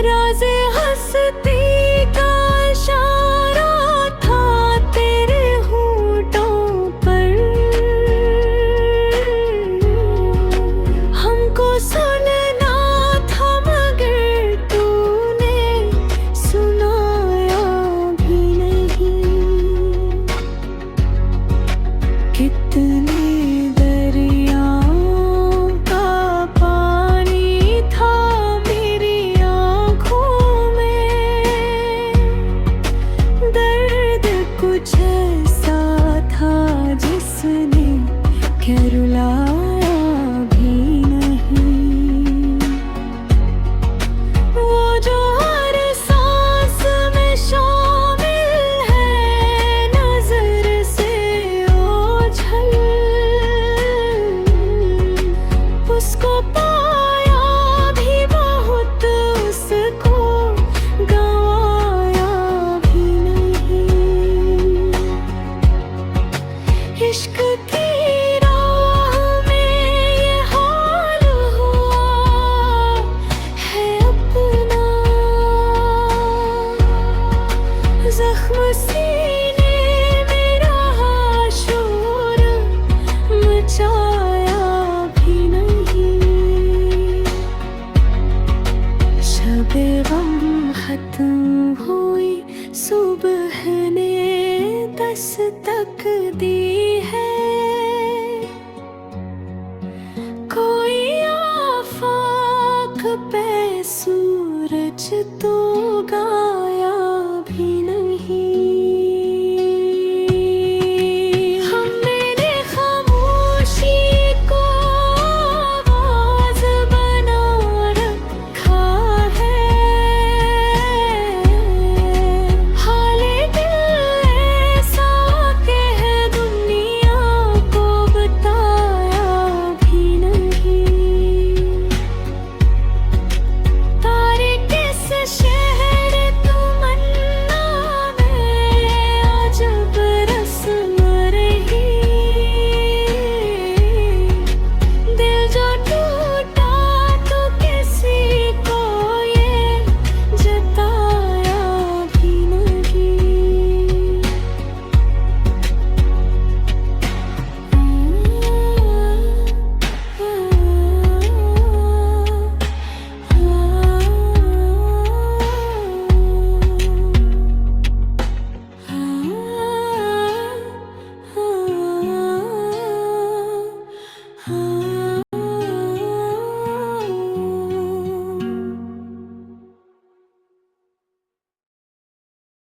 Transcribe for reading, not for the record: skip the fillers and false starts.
राज़े हंसती का इशारा था तेरे होठों पर। हमको सुनना था मगर तूने सुनाया भी नहीं। कितने कुछ ऐसा था जिसने क्या रुलाया भी नहीं। वो जो हर सांस में शामिल है नजर से ओझल, उसको पाया भी बहुत, उसको गंवाया भी नहीं। इश्क की राह में ये हाल हुआ है अपना। जख्म सीने में रहा, शोर मचाया भी नहीं। शबे गम खत्म हुई, सुबह ने दस्तक दी है। कोई आफाक पे सूरज तो